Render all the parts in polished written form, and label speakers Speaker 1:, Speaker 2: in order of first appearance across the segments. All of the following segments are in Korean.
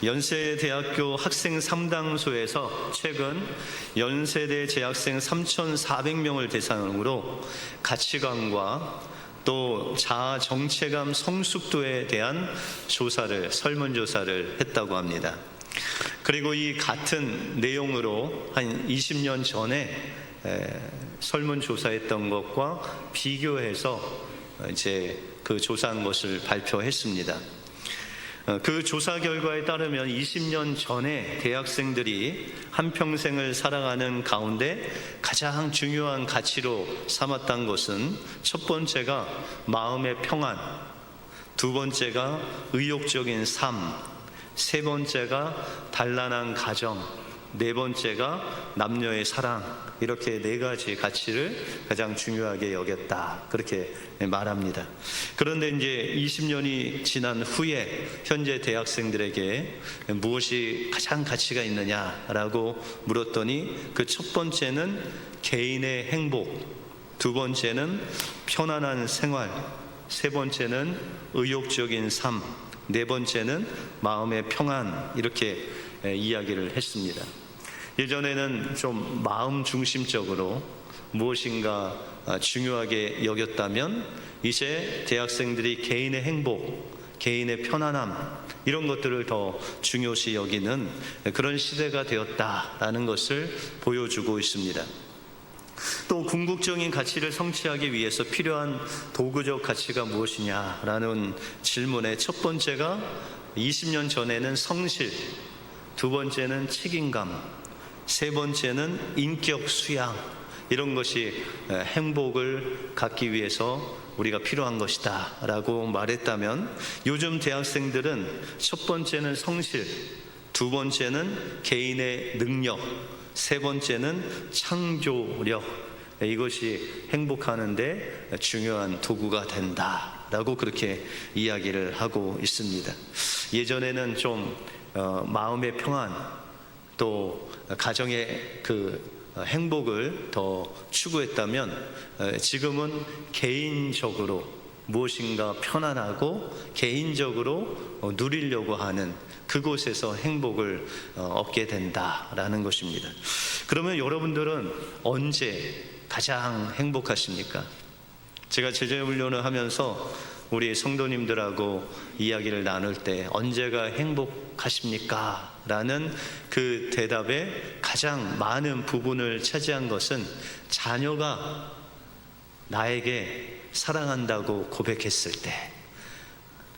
Speaker 1: 연세대학교 학생 상담소에서 최근 연세대 재학생 3,400명을 대상으로 가치관과 또 자아 정체감 성숙도에 대한 설문조사를 했다고 합니다. 그리고 이 같은 내용으로 한 20년 전에 설문조사했던 것과 비교해서 이제 그 조사한 것을 발표했습니다. 그 조사 결과에 따르면 20년 전에 대학생들이 한평생을 살아가는 가운데 가장 중요한 가치로 삼았던 것은 첫 번째가 마음의 평안, 두 번째가 의욕적인 삶, 세 번째가 단란한 가정, 네 번째가 남녀의 사랑, 이렇게 네 가지 가치를 가장 중요하게 여겼다, 그렇게 말합니다. 그런데 이제 20년이 지난 후에 현재 대학생들에게 무엇이 가장 가치가 있느냐라고 물었더니 그 첫 번째는 개인의 행복, 두 번째는 편안한 생활, 세 번째는 의욕적인 삶, 네 번째는 마음의 평안, 이렇게 이야기를 했습니다. 예전에는 좀 마음 중심적으로 무엇인가 중요하게 여겼다면 이제 대학생들이 개인의 행복, 개인의 편안함, 이런 것들을 더 중요시 여기는 그런 시대가 되었다라는 것을 보여주고 있습니다. 또 궁극적인 가치를 성취하기 위해서 필요한 도구적 가치가 무엇이냐라는 질문의 첫 번째가 20년 전에는 성실, 두 번째는 책임감, 세 번째는 인격 수양, 이런 것이 행복을 갖기 위해서 우리가 필요한 것이다 라고 말했다면, 요즘 대학생들은 첫 번째는 성실, 두 번째는 개인의 능력, 세 번째는 창조력, 이것이 행복하는데 중요한 도구가 된다 라고 그렇게 이야기를 하고 있습니다. 예전에는 좀 마음의 평안, 또 가정의 그 행복을 더 추구했다면 지금은 개인적으로 무엇인가 편안하고 개인적으로 누리려고 하는 그곳에서 행복을 얻게 된다라는 것입니다. 그러면 여러분들은 언제 가장 행복하십니까? 제가 제자훈련을 하면서 우리 성도님들하고 이야기를 나눌 때 언제가 행복하십니까? 라는 그 대답에 가장 많은 부분을 차지한 것은 자녀가 나에게 사랑한다고 고백했을 때,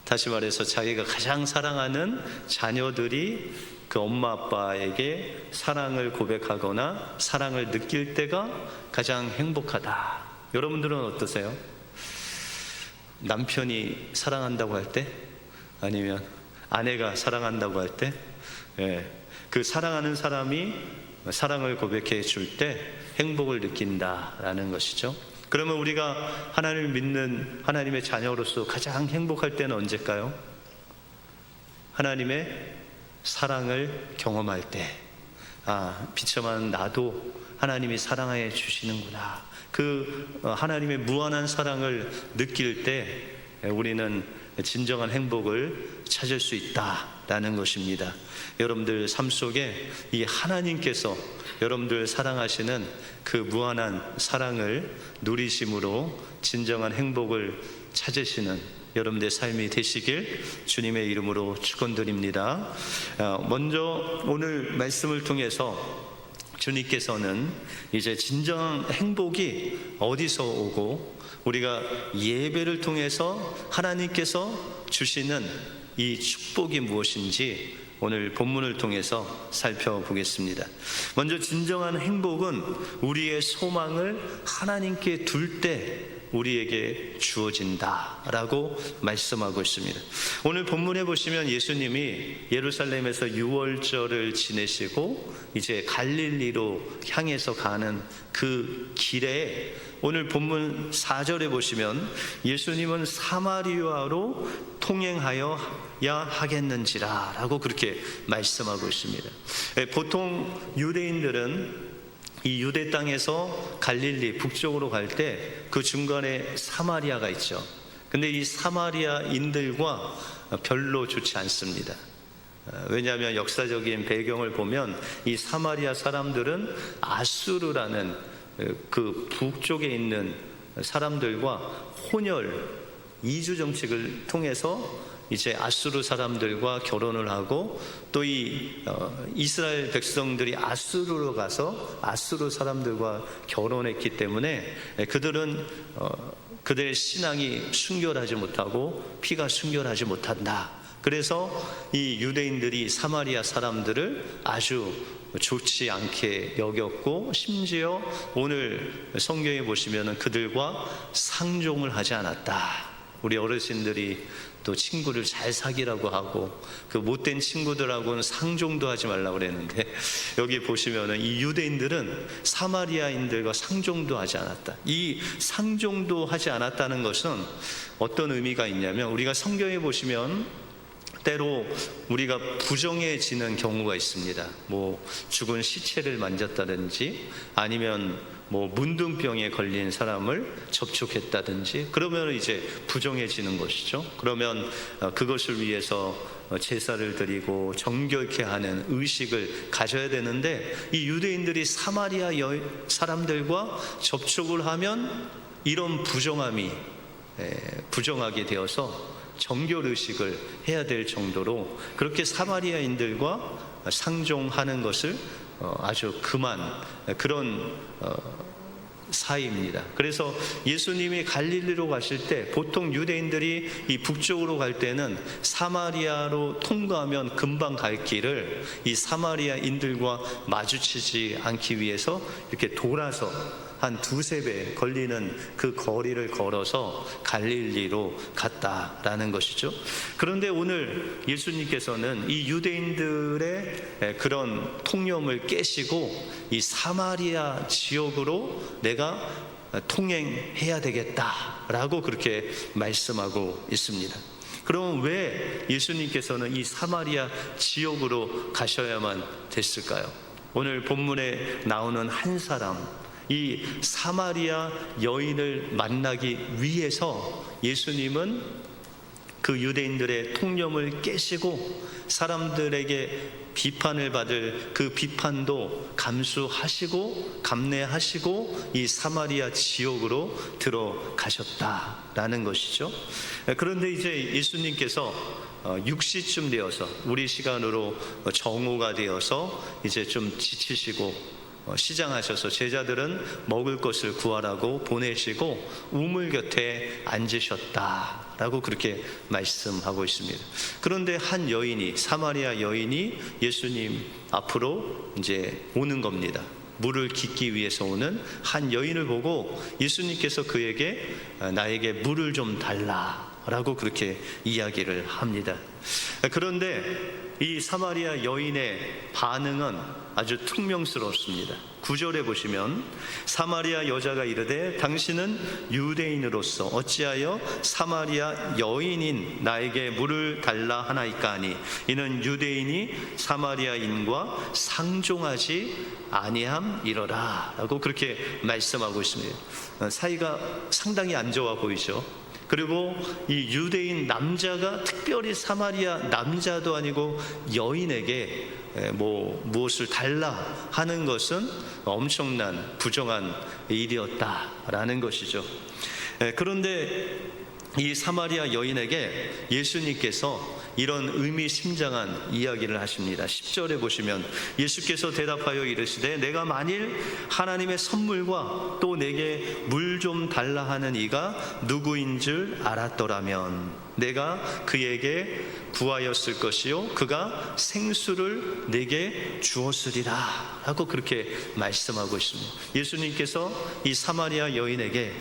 Speaker 1: 다시 말해서 자기가 가장 사랑하는 자녀들이 그 엄마 아빠에게 사랑을 고백하거나 사랑을 느낄 때가 가장 행복하다. 여러분들은 어떠세요? 남편이 사랑한다고 할 때, 아니면 아내가 사랑한다고 할 때, 그 사랑하는 사람이 사랑을 고백해 줄 때 행복을 느낀다라는 것이죠. 그러면 우리가 하나님을 믿는 하나님의 자녀로서 가장 행복할 때는 언제일까요? 하나님의 사랑을 경험할 때, 비참한 나도 하나님이 사랑해 주시는구나, 그 하나님의 무한한 사랑을 느낄 때 우리는 진정한 행복을 찾을 수 있다라는 것입니다. 여러분들 삶 속에 이 하나님께서 여러분들 사랑하시는 그 무한한 사랑을 누리심으로 진정한 행복을 찾으시는 여러분들의 삶이 되시길 주님의 이름으로 축원드립니다. 먼저 오늘 말씀을 통해서 주님께서는 이제 진정한 행복이 어디서 오고 우리가 예배를 통해서 하나님께서 주시는 이 축복이 무엇인지 오늘 본문을 통해서 살펴보겠습니다. 먼저 진정한 행복은 우리의 소망을 하나님께 둘 때 우리에게 주어진다라고 말씀하고 있습니다. 오늘 본문에 보시면 예수님이 예루살렘에서 유월절을 지내시고 이제 갈릴리로 향해서 가는 그 길에 오늘 본문 4절에 보시면 예수님은 사마리아로 통행하여야 하겠는지라 라고 그렇게 말씀하고 있습니다. 보통 유대인들은 이 유대 땅에서 갈릴리 북쪽으로 갈 때 그 중간에 사마리아가 있죠. 근데 이 사마리아인들과 별로 좋지 않습니다. 왜냐하면 역사적인 배경을 보면 이 사마리아 사람들은 아수르라는 그 북쪽에 있는 사람들과 혼혈 이주 정책을 통해서 이제 아수르 사람들과 결혼을 하고, 또 이 이스라엘 백성들이 아수르로 가서 아수르 사람들과 결혼했기 때문에 그들은 그들의 신앙이 순결하지 못하고 피가 순결하지 못한다. 그래서 이 유대인들이 사마리아 사람들을 아주 좋지 않게 여겼고, 심지어 오늘 성경에 보시면은 그들과 상종을 하지 않았다. 우리 어르신들이 또 친구를 잘 사귀라고 하고 그 못된 친구들하고는 상종도 하지 말라고 그랬는데, 여기 보시면은 이 유대인들은 사마리아인들과 상종도 하지 않았다. 이 상종도 하지 않았다는 것은 어떤 의미가 있냐면, 우리가 성경에 보시면 때로 우리가 부정해지는 경우가 있습니다. 뭐 죽은 시체를 만졌다든지, 아니면 뭐 문둥병에 걸린 사람을 접촉했다든지, 그러면 이제 부정해지는 것이죠. 그러면 그것을 위해서 제사를 드리고 정결케 하는 의식을 가져야 되는데, 이 유대인들이 사마리아 사람들과 접촉을 하면 이런 부정하게 되어서 정결의식을 해야 될 정도로 그렇게 사마리아인들과 상종하는 것을 아주 그런 사이입니다. 그래서 예수님이 갈릴리로 가실 때 보통 유대인들이 이 북쪽으로 갈 때는 사마리아로 통과하면 금방 갈 길을 이 사마리아인들과 마주치지 않기 위해서 이렇게 돌아서 한 두세 배 걸리는 그 거리를 걸어서 갈릴리로 갔다라는 것이죠. 그런데 오늘 예수님께서는 이 유대인들의 그런 통념을 깨시고 이 사마리아 지역으로 내가 통행해야 되겠다라고 그렇게 말씀하고 있습니다. 그럼 왜 예수님께서는 이 사마리아 지역으로 가셔야만 됐을까요? 오늘 본문에 나오는 한 사람, 이 사마리아 여인을 만나기 위해서 예수님은 그 유대인들의 통념을 깨시고 사람들에게 비판을 받을 그 비판도 감수하시고 감내하시고 이 사마리아 지역으로 들어가셨다라는 것이죠. 그런데 이제 예수님께서 6시쯤 되어서, 우리 시간으로 정오가 되어서 이제 좀 지치시고 시장하셔서 제자들은 먹을 것을 구하라고 보내시고 우물 곁에 앉으셨다라고 그렇게 말씀하고 있습니다. 그런데 한 여인이, 사마리아 여인이 예수님 앞으로 이제 오는 겁니다. 물을 깃기 위해서 오는 한 여인을 보고 예수님께서 그에게 나에게 물을 좀 달라라고 그렇게 이야기를 합니다. 그런데 이 사마리아 여인의 반응은 아주 퉁명스럽습니다. 9절에 보시면 사마리아 여자가 이르되 당신은 유대인으로서 어찌하여 사마리아 여인인 나에게 물을 달라 하나이까 하니 이는 유대인이 사마리아인과 상종하지 아니함이러라 라고 그렇게 말씀하고 있습니다. 사이가 상당히 안 좋아 보이죠. 그리고 이 유대인 남자가 특별히 사마리아 남자도 아니고 여인에게 무엇을 달라 하는 것은 엄청난 부정한 일이었다라는 것이죠. 그런데 이 사마리아 여인에게 예수님께서 이런 의미심장한 이야기를 하십니다. 10절에 보시면 예수께서 대답하여 이르시되 내가 만일 하나님의 선물과 또 내게 물 좀 달라 하는 이가 누구인 줄 알았더라면 내가 그에게 구하였을 것이요 그가 생수를 내게 주었으리라 라고 그렇게 말씀하고 있습니다. 예수님께서 이 사마리아 여인에게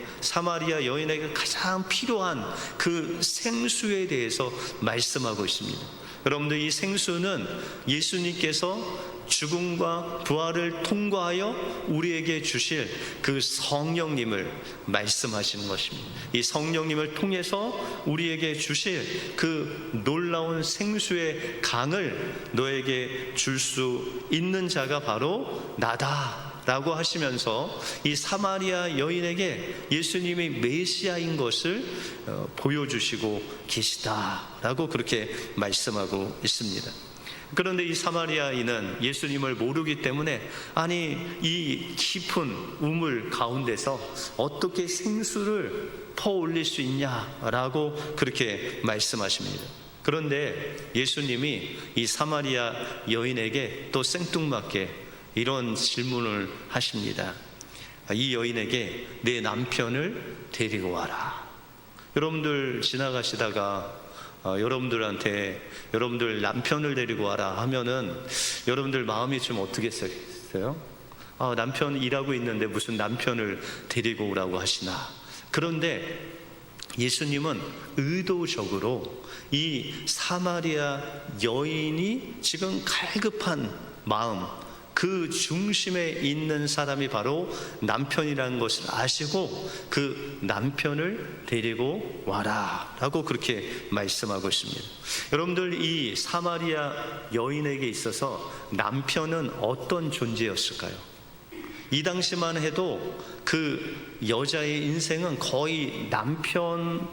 Speaker 1: 가장 필요한 그 생수에 대해서 말씀하고 있습니다. 여러분들, 이 생수는 예수님께서 죽음과 부활을 통과하여 우리에게 주실 그 성령님을 말씀하시는 것입니다. 이 성령님을 통해서 우리에게 주실 그 놀라운 생수의 강을 너에게 줄 수 있는 자가 바로 나다 라고 하시면서 이 사마리아 여인에게 예수님이 메시아인 것을 보여주시고 계시다라고 그렇게 말씀하고 있습니다. 그런데 이 사마리아인은 예수님을 모르기 때문에 아니 이 깊은 우물 가운데서 어떻게 생수를 퍼올릴 수 있냐라고 그렇게 말씀하십니다. 그런데 예수님이 이 사마리아 여인에게 또 생뚱맞게 이런 질문을 하십니다. 이 여인에게 내 남편을 데리고 와라. 여러분들 지나가시다가 여러분들 남편을 데리고 와라 하면은 여러분들 마음이 좀 어떻게 생겼어요? 남편 일하고 있는데 무슨 남편을 데리고 오라고 하시나. 그런데 예수님은 의도적으로 이 사마리아 여인이 지금 갈급한 마음, 그 중심에 있는 사람이 바로 남편이라는 것을 아시고 그 남편을 데리고 와라 라고 그렇게 말씀하고 있습니다. 여러분들 이 사마리아 여인에게 있어서 남편은 어떤 존재였을까요? 이 당시만 해도 그 여자의 인생은 거의 남편의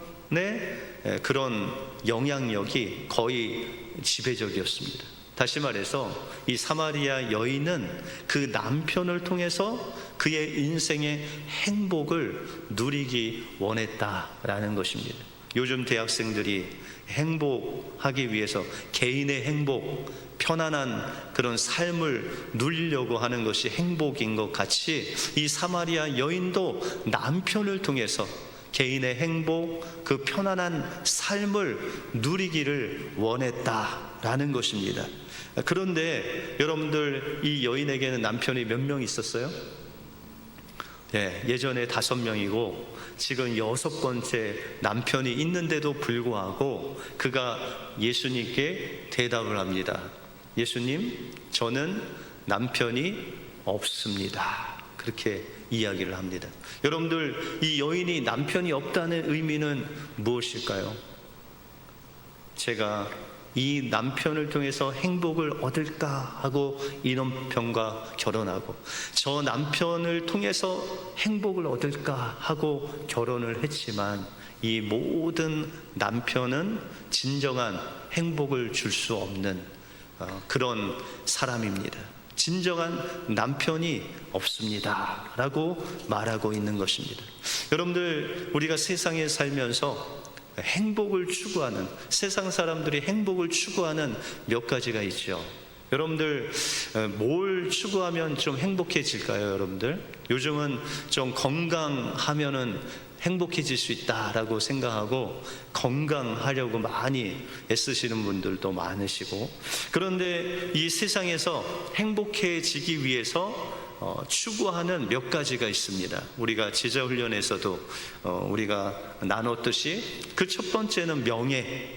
Speaker 1: 그런 영향력이 거의 지배적이었습니다. 다시 말해서 이 사마리아 여인은 그 남편을 통해서 그의 인생의 행복을 누리기 원했다라는 것입니다. 요즘 대학생들이 행복하기 위해서 개인의 행복, 편안한 그런 삶을 누리려고 하는 것이 행복인 것 같이 이 사마리아 여인도 남편을 통해서 개인의 행복, 그 편안한 삶을 누리기를 원했다라는 것입니다. 그런데 여러분들 이 여인에게는 남편이 몇 명 있었어요? 예전에 5명이고 지금 6번째 남편이 있는데도 불구하고 그가 예수님께 대답을 합니다. 예수님, 저는 남편이 없습니다. 그렇게 이야기를 합니다. 여러분들 이 여인이 남편이 없다는 의미는 무엇일까요? 제가 이 남편을 통해서 행복을 얻을까 하고 이 남편과 결혼하고 저 남편을 통해서 행복을 얻을까 하고 결혼을 했지만 이 모든 남편은 진정한 행복을 줄 수 없는 그런 사람입니다. 진정한 남편이 없습니다 라고 말하고 있는 것입니다. 여러분들 우리가 세상에 살면서 행복을 추구하는, 세상 사람들이 행복을 추구하는 몇 가지가 있죠. 여러분들 뭘 추구하면 좀 행복해질까요? 여러분들 요즘은 좀 건강하면은 행복해질 수 있다라고 생각하고 건강하려고 많이 애쓰시는 분들도 많으시고, 그런데 이 세상에서 행복해지기 위해서 추구하는 몇 가지가 있습니다. 우리가 제자훈련에서도 우리가 나눴듯이 그 첫 번째는 명예.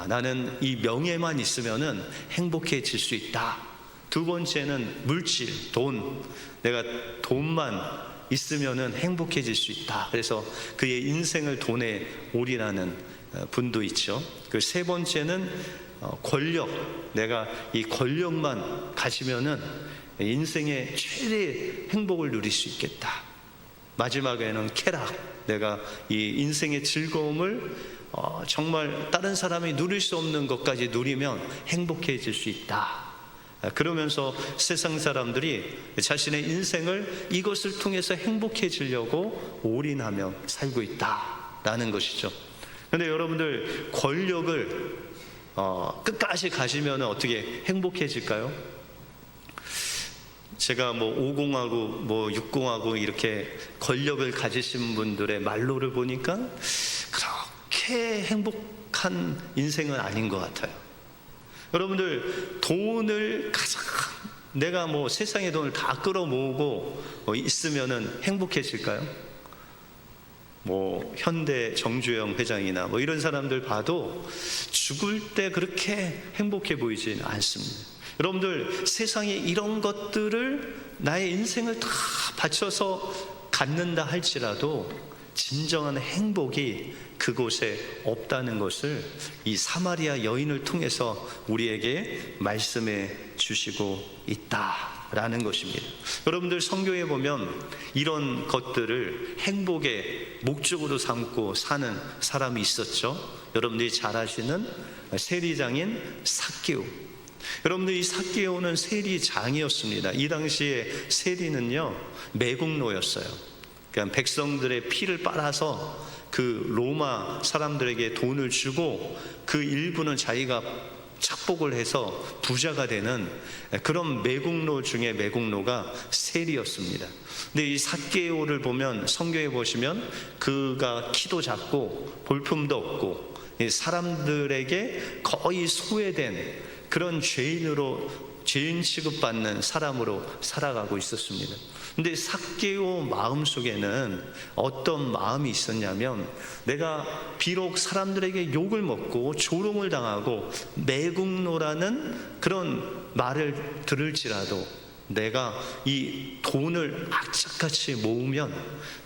Speaker 1: 나는 이 명예만 있으면은 행복해질 수 있다. 두 번째는 물질, 돈. 내가 돈만 있으면은 행복해질 수 있다. 그래서 그의 인생을 돈에 올인하는 분도 있죠. 그 세 번째는 권력. 내가 이 권력만 가지면은 인생의 최대 행복을 누릴 수 있겠다. 마지막에는 쾌락. 내가 이 인생의 즐거움을 정말 다른 사람이 누릴 수 없는 것까지 누리면 행복해질 수 있다. 그러면서 세상 사람들이 자신의 인생을 이것을 통해서 행복해지려고 올인하며 살고 있다라는 것이죠. 그런데 여러분들 권력을 끝까지 가지면 어떻게 행복해질까요? 제가 50하고 60하고 이렇게 권력을 가지신 분들의 말로를 보니까 그렇게 행복한 인생은 아닌 것 같아요. 여러분들 돈을 가장 내가 세상의 돈을 다 끌어모으고 있으면은 행복해질까요? 현대 정주영 회장이나 이런 사람들 봐도 죽을 때 그렇게 행복해 보이진 않습니다. 여러분들 세상에 이런 것들을 나의 인생을 다 바쳐서 갖는다 할지라도 진정한 행복이 그곳에 없다는 것을 이 사마리아 여인을 통해서 우리에게 말씀해 주시고 있다라는 것입니다. 여러분들 성경에 보면 이런 것들을 행복의 목적으로 삼고 사는 사람이 있었죠. 여러분들이 잘 아시는 세리장인 삭개오. 여러분들, 이 삭개오는 세리장이었습니다. 이 당시에 세리는요, 매국노였어요. 그러니까 백성들의 피를 빨아서 그 로마 사람들에게 돈을 주고 그 일부는 자기가 착복을 해서 부자가 되는 그런 매국노 중에 매국노가 세리였습니다. 근데 이 삭개오를 보면, 성경에 보시면 그가 키도 작고 볼품도 없고 사람들에게 거의 소외된 그런 죄인 취급받는 사람으로 살아가고 있었습니다. 근데 삭개오 마음속에는 어떤 마음이 있었냐면, 내가 비록 사람들에게 욕을 먹고 조롱을 당하고 매국노라는 그런 말을 들을지라도 내가 이 돈을 악착같이 모으면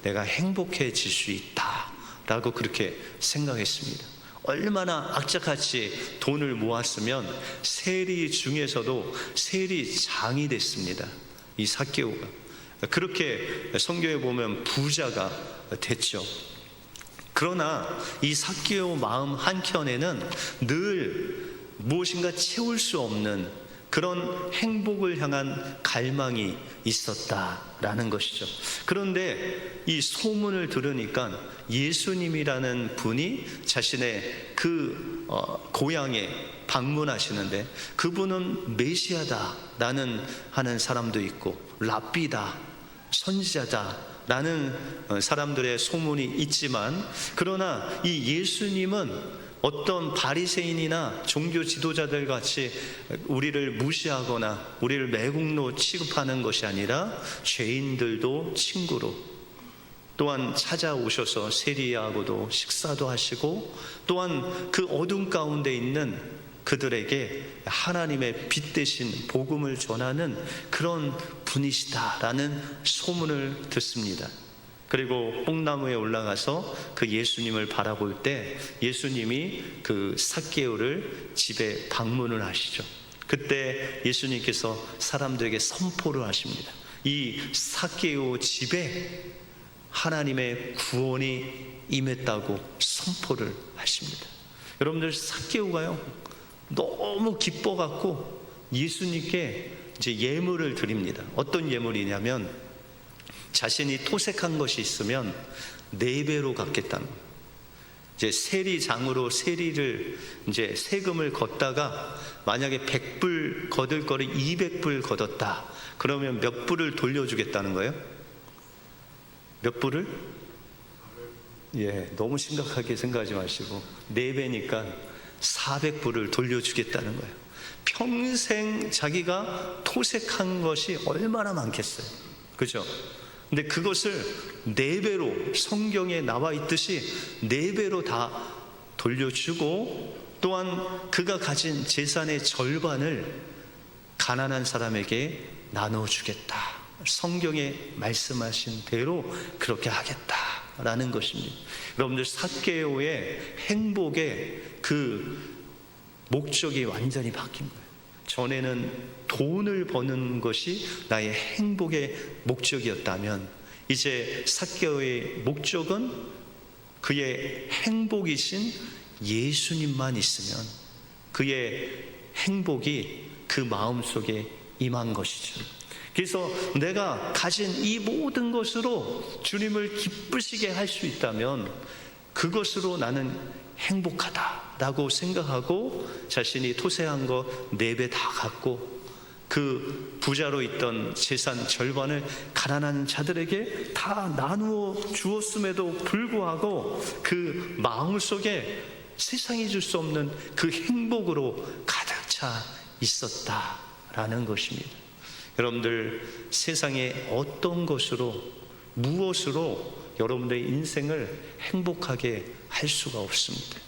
Speaker 1: 내가 행복해질 수 있다라고 그렇게 생각했습니다. 얼마나 악착같이 돈을 모았으면 세리 중에서도 세리장이 됐습니다. 이 삭개오가 그렇게 성경에 보면 부자가 됐죠. 그러나 이 삭개오 마음 한켠에는 늘 무엇인가 채울 수 없는 그런 행복을 향한 갈망이 있었다라는 것이죠. 그런데 이 소문을 들으니까 예수님이라는 분이 자신의 그 고향에 방문하시는데, 그분은 메시아다라는 하는 사람도 있고, 랍비다, 선지자다라는 사람들의 소문이 있지만, 그러나 이 예수님은 어떤 바리새인이나 종교 지도자들 같이 우리를 무시하거나 우리를 매국노 취급하는 것이 아니라 죄인들도 친구로, 또한 찾아오셔서 세리하고도 식사도 하시고, 또한 그 어둠 가운데 있는 그들에게 하나님의 빛 대신 복음을 전하는 그런 분이시다라는 소문을 듣습니다. 그리고 뽕나무에 올라가서 그 예수님을 바라볼 때 예수님이 그 삭개오를 집에 방문을 하시죠. 그때 예수님께서 사람들에게 선포를 하십니다. 이 삭개오 집에 하나님의 구원이 임했다고 선포를 하십니다. 여러분들, 삭개오가요 너무 기뻐갖고 예수님께 이제 예물을 드립니다. 어떤 예물이냐면, 자신이 토색한 것이 있으면 4배로 갚겠다는 거예요. 이제 세리장으로 세리를 이제 세금을 걷다가 만약에 100불 거둘 거를 200불 걷었다. 그러면 몇 불을 돌려주겠다는 거예요? 몇 불을? 너무 심각하게 생각하지 마시고 4배니까 400불을 돌려주겠다는 거예요. 평생 자기가 토색한 것이 얼마나 많겠어요. 그죠? 근데 그것을 4배로, 성경에 나와 있듯이 4배로 다 돌려주고, 또한 그가 가진 재산의 절반을 가난한 사람에게 나눠주겠다. 성경에 말씀하신 대로 그렇게 하겠다라는 것입니다. 여러분들, 삭개오의 행복의 그 목적이 완전히 바뀐 거예요. 전에는 돈을 버는 것이 나의 행복의 목적이었다면, 이제 삭개오의 목적은 그의 행복이신 예수님만 있으면 그의 행복이 그 마음속에 임한 것이죠. 그래서 내가 가진 이 모든 것으로 주님을 기쁘시게 할 수 있다면 그것으로 나는 행복하다라고 생각하고 자신이 토세한 거 4배 다 갖고 그 부자로 있던 재산 절반을 가난한 자들에게 다 나누어 주었음에도 불구하고 그 마음속에 세상이 줄 수 없는 그 행복으로 가득 차 있었다라는 것입니다. 여러분들, 세상에 어떤 것으로, 무엇으로 여러분들의 인생을 행복하게 할 수가 없습니다.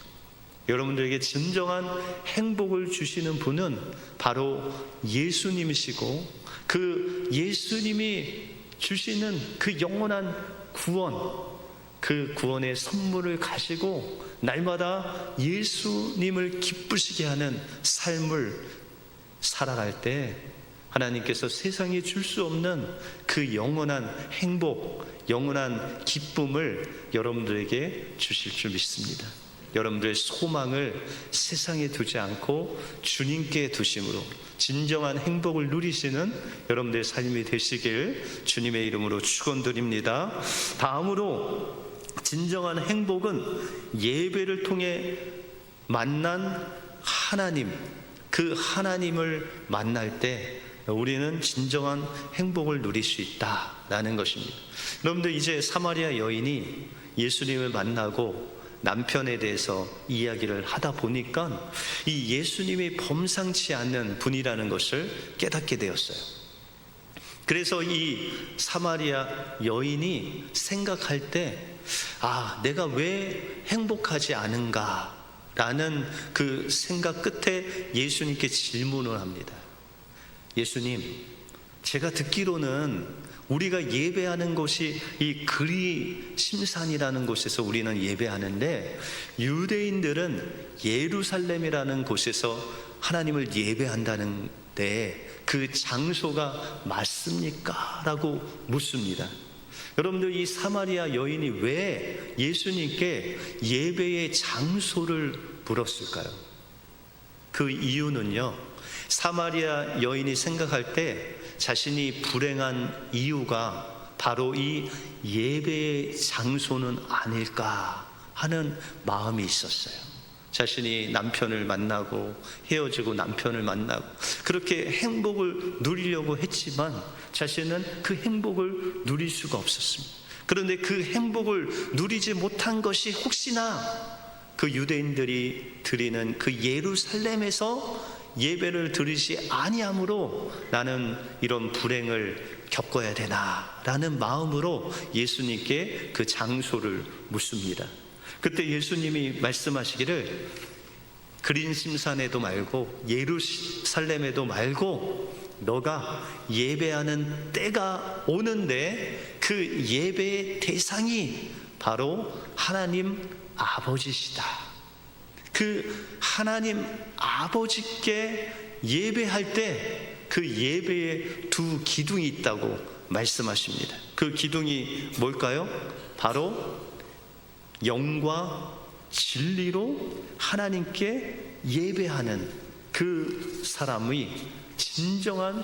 Speaker 1: 여러분들에게 진정한 행복을 주시는 분은 바로 예수님이시고, 그 예수님이 주시는 그 영원한 구원, 그 구원의 선물을 가지고 날마다 예수님을 기쁘시게 하는 삶을 살아갈 때 하나님께서 세상에 줄 수 없는 그 영원한 행복, 영원한 기쁨을 여러분들에게 주실 줄 믿습니다. 여러분들의 소망을 세상에 두지 않고 주님께 두심으로 진정한 행복을 누리시는 여러분들의 삶이 되시길 주님의 이름으로 축원드립니다. 다음으로 진정한 행복은 예배를 통해 만난 하나님, 그 하나님을 만날 때 우리는 진정한 행복을 누릴 수 있다라는 것입니다. 여러분들, 이제 사마리아 여인이 예수님을 만나고 남편에 대해서 이야기를 하다 보니까 이 예수님이 범상치 않는 분이라는 것을 깨닫게 되었어요. 그래서 이 사마리아 여인이 생각할 때, 내가 왜 행복하지 않은가 라는 그 생각 끝에 예수님께 질문을 합니다. 예수님, 제가 듣기로는 우리가 예배하는 곳이 이 그리심산이라는 곳에서 우리는 예배하는데, 유대인들은 예루살렘이라는 곳에서 하나님을 예배한다는데 그 장소가 맞습니까? 라고 묻습니다. 여러분들, 이 사마리아 여인이 왜 예수님께 예배의 장소를 물었을까요? 그 이유는요, 사마리아 여인이 생각할 때 자신이 불행한 이유가 바로 이 예배의 장소는 아닐까 하는 마음이 있었어요. 자신이 남편을 만나고 헤어지고 남편을 만나고 그렇게 행복을 누리려고 했지만 자신은 그 행복을 누릴 수가 없었습니다. 그런데 그 행복을 누리지 못한 것이 혹시나 그 유대인들이 드리는 그 예루살렘에서 예배를 드리지 아니함으로 나는 이런 불행을 겪어야 되나라는 마음으로 예수님께 그 장소를 묻습니다. 그때 예수님이 말씀하시기를, 그린심산에도 말고 예루살렘에도 말고 너가 예배하는 때가 오는데 그 예배의 대상이 바로 하나님 아버지시다. 그 하나님 아버지께 예배할 때 그 예배에 두 기둥이 있다고 말씀하십니다. 그 기둥이 뭘까요? 바로 영과 진리로 하나님께 예배하는 그 사람이 진정한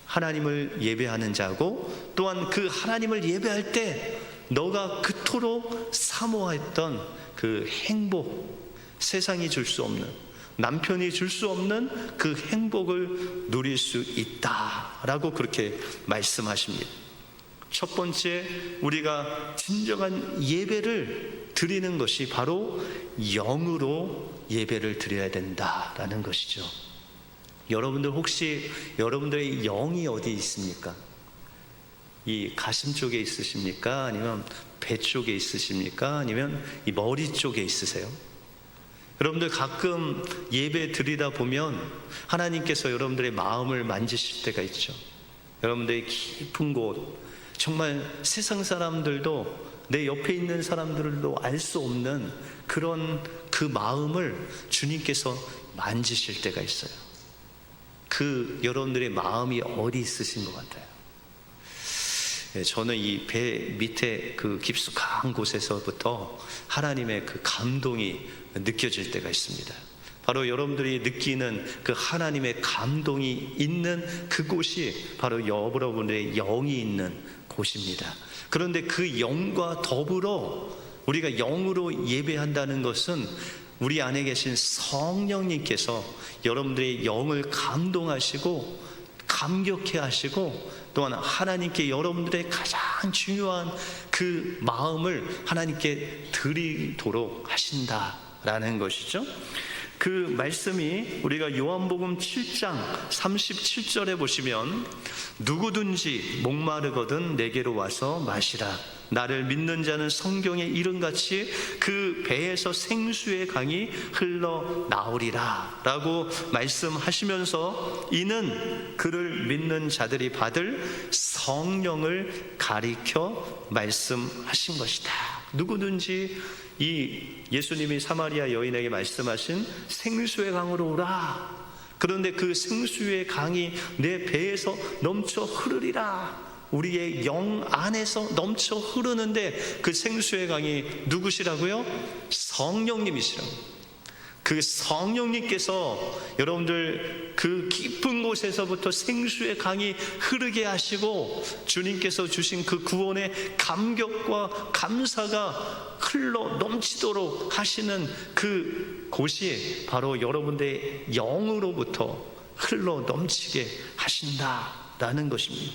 Speaker 1: 하나님을 예배하는 자고, 또한 그 하나님을 예배할 때 너가 그토록 사모했던 그 행복, 세상이 줄 수 없는, 남편이 줄 수 없는 그 행복을 누릴 수 있다라고 그렇게 말씀하십니다. 첫 번째, 우리가 진정한 예배를 드리는 것이 바로 영으로 예배를 드려야 된다라는 것이죠. 여러분들, 혹시 여러분들의 영이 어디 있습니까? 이 가슴 쪽에 있으십니까? 아니면 배 쪽에 있으십니까? 아니면 이 머리 쪽에 있으세요? 여러분들, 가끔 예배 드리다 보면 하나님께서 여러분들의 마음을 만지실 때가 있죠. 여러분들의 깊은 곳, 정말 세상 사람들도, 내 옆에 있는 사람들도 알 수 없는 그런 그 마음을 주님께서 만지실 때가 있어요. 그 여러분들의 마음이 어디 있으신 것 같아요? 저는 이 배 밑에 그 깊숙한 곳에서부터 하나님의 그 감동이 느껴질 때가 있습니다. 바로 여러분들이 느끼는 그 하나님의 감동이 있는 그곳이 바로 여러분들의 영이 있는 곳입니다. 그런데 그 영과 더불어 우리가 영으로 예배한다는 것은 우리 안에 계신 성령님께서 여러분들의 영을 감동하시고 감격해 하시고, 또한 하나님께 여러분들의 가장 중요한 그 마음을 하나님께 드리도록 하신다라는 것이죠. 그 말씀이 우리가 요한복음 7장 37절에 보시면, 누구든지 목마르거든 내게로 와서 마시라. 나를 믿는 자는 성경의 이름같이 그 배에서 생수의 강이 흘러나오리라 라고 말씀하시면서, 이는 그를 믿는 자들이 받을 성령을 가리켜 말씀하신 것이다. 누구든지, 이 예수님이 사마리아 여인에게 말씀하신 생수의 강으로 오라. 그런데 그 생수의 강이 내 배에서 넘쳐 흐르리라 우리의 영 안에서 넘쳐 흐르는데 그 생수의 강이 누구시라고요? 성령님이시라고. 그 성령님께서 여러분들 그 깊은 곳에서부터 생수의 강이 흐르게 하시고 주님께서 주신 그 구원의 감격과 감사가 흘러 넘치도록 하시는 그 곳이 바로 여러분들의 영으로부터 흘러 넘치게 하신다라는 것입니다.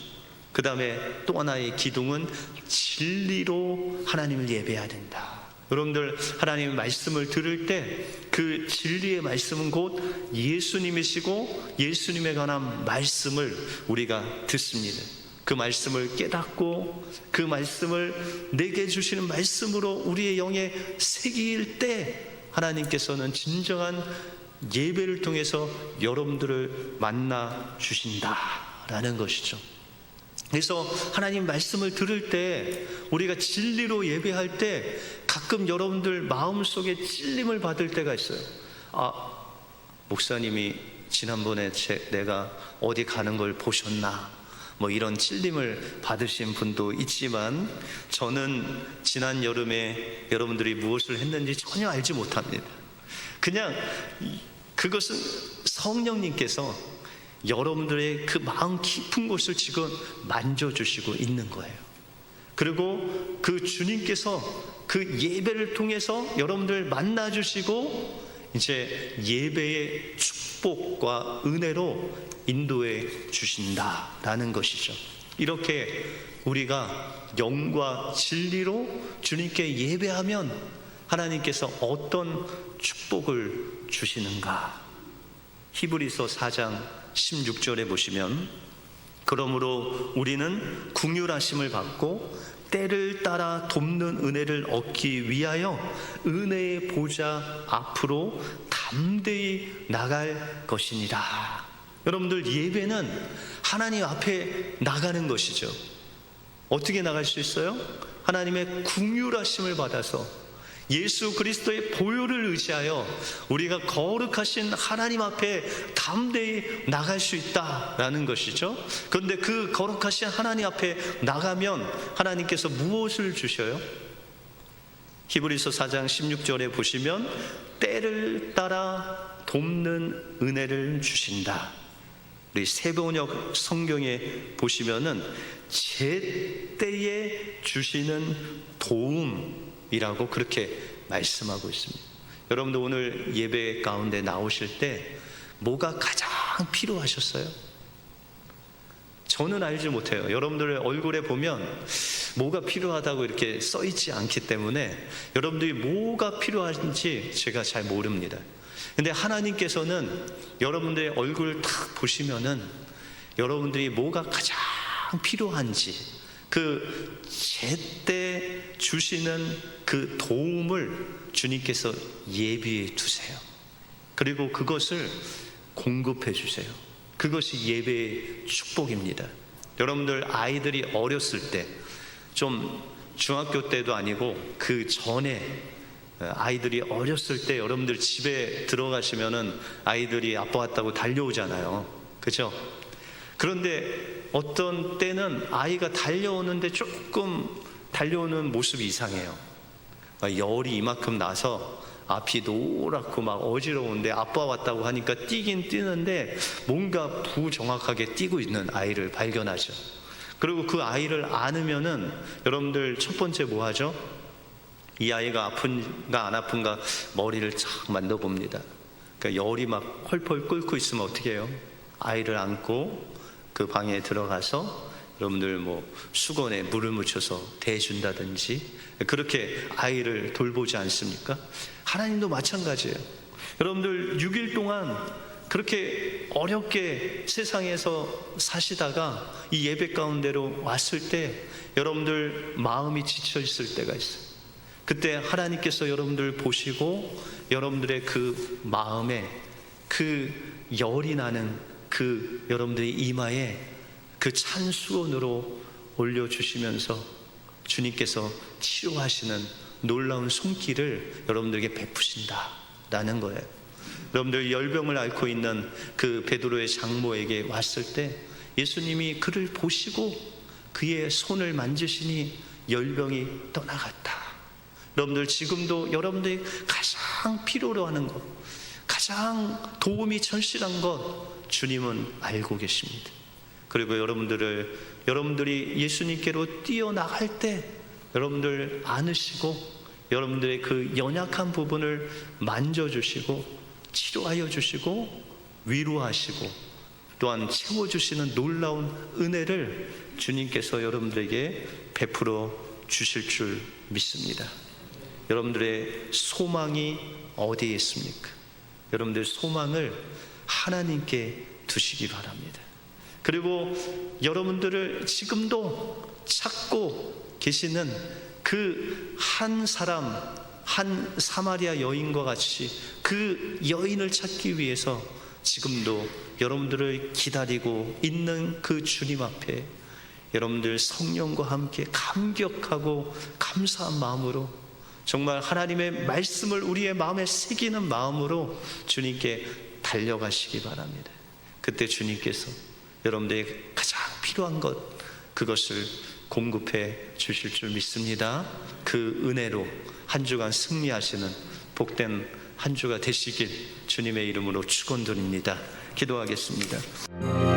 Speaker 1: 그 다음에 또 하나의 기둥은 진리로 하나님을 예배해야 된다. 여러분들 하나님의 말씀을 들을 때 그 진리의 말씀은 곧 예수님이시고 예수님에 관한 말씀을 우리가 듣습니다. 그 말씀을 깨닫고 그 말씀을 내게 주시는 말씀으로 우리의 영에 새길 때 하나님께서는 진정한 예배를 통해서 여러분들을 만나 주신다라는 것이죠. 그래서 하나님 말씀을 들을 때 우리가 진리로 예배할 때 가끔 여러분들 마음속에 찔림을 받을 때가 있어요. 목사님이 지난번에 내가 어디 가는 걸 보셨나? 뭐 이런 찔림을 받으신 분도 있지만 저는 지난 여름에 여러분들이 무엇을 했는지 전혀 알지 못합니다. 그냥 그것은 성령님께서 여러분들의 그 마음 깊은 곳을 지금 만져주시고 있는 거예요. 그리고 그 주님께서 그 예배를 통해서 여러분들 만나주시고 이제 예배의 축복과 은혜로 인도해 주신다라는 것이죠. 이렇게 우리가 영과 진리로 주님께 예배하면 하나님께서 어떤 축복을 주시는가? 히브리서 4장 16절에 보시면 그러므로 우리는 긍휼하심을 받고 때를 따라 돕는 은혜를 얻기 위하여 은혜의 보좌 앞으로 담대히 나갈 것이니라. 여러분들 예배는 하나님 앞에 나가는 것이죠. 어떻게 나갈 수 있어요? 하나님의 긍휼하심을 받아서 예수 그리스도의 보혈을 의지하여 우리가 거룩하신 하나님 앞에 담대히 나갈 수 있다라는 것이죠. 그런데 그 거룩하신 하나님 앞에 나가면 하나님께서 무엇을 주셔요? 히브리서 4장 16절에 보시면 때를 따라 돕는 은혜를 주신다. 우리 세번역 성경에 보시면은 제때에 주시는 도움이라고 그렇게 말씀하고 있습니다. 여러분들 오늘 예배 가운데 나오실 때 뭐가 가장 필요하셨어요? 저는 알지 못해요. 여러분들 얼굴에 보면 뭐가 필요하다고 이렇게 써 있지 않기 때문에 여러분들이 뭐가 필요한지 제가 잘 모릅니다. 근데 하나님께서는 여러분들의 얼굴을 딱 보시면은 여러분들이 뭐가 가장 필요한지 그 제때 주시는 그 도움을 주님께서 예비해 두세요. 그리고 그것을 공급해 주세요. 그것이 예배의 축복입니다. 여러분들 아이들이 어렸을 때, 좀 중학교 때도 아니고 그 전에 아이들이 어렸을 때 여러분들 집에 들어가시면은 아이들이 아빠 왔다고 달려오잖아요. 그죠? 그런데 어떤 때는 아이가 달려오는데 조금 달려오는 모습이 이상해요. 열이 이만큼 나서 앞이 노랗고 막 어지러운데 아빠 왔다고 하니까 뛰긴 뛰는데 뭔가 부정확하게 뛰고 있는 아이를 발견하죠. 그리고 그 아이를 안으면은 여러분들 첫 번째 뭐 하죠? 이 아이가 아픈가 안 아픈가 머리를 착 만져봅니다. 그러니까 열이 막 펄펄 끓고 있으면 어떻게 해요? 아이를 안고 그 방에 들어가서 여러분들 뭐 수건에 물을 묻혀서 대준다든지 그렇게 아이를 돌보지 않습니까? 하나님도 마찬가지예요. 여러분들 6일 동안 그렇게 어렵게 세상에서 사시다가 이 예배 가운데로 왔을 때 여러분들 마음이 지쳐 있을 때가 있어요. 그때 하나님께서 여러분들 보시고 여러분들의 그 마음에 그 열이 나는 그 여러분들의 이마에 그 찬 수건으로 올려주시면서 주님께서 치료하시는 놀라운 손길을 여러분들에게 베푸신다라는 거예요. 여러분들 열병을 앓고 있는 그 베드로의 장모에게 왔을 때 예수님이 그를 보시고 그의 손을 만지시니 열병이 떠나갔다. 여러분들 지금도 여러분들이 가장 필요로 하는 것, 가장 도움이 절실한 것 주님은 알고 계십니다. 그리고 여러분들이 예수님께로 뛰어나갈 때 여러분들 안으시고 여러분들의 그 연약한 부분을 만져주시고 치료하여 주시고 위로하시고 또한 채워주시는 놀라운 은혜를 주님께서 여러분들에게 베풀어 주실 줄 믿습니다. 여러분들의 소망이 어디에 있습니까? 여러분들의 소망을 하나님께 두시기 바랍니다. 그리고 여러분들을 지금도 찾고 계시는 그 한 사람, 한 사마리아 여인과 같이 그 여인을 찾기 위해서 지금도 여러분들을 기다리고 있는 그 주님 앞에 여러분들 성령과 함께 감격하고 감사한 마음으로 정말 하나님의 말씀을 우리의 마음에 새기는 마음으로 주님께 달려가시기 바랍니다. 그때 주님께서 여러분들에게 가장 필요한 것, 그것을 공급해 주실 줄 믿습니다. 그 은혜로 한 주간 승리하시는 복된 한 주가 되시길 주님의 이름으로 축원드립니다. 기도하겠습니다.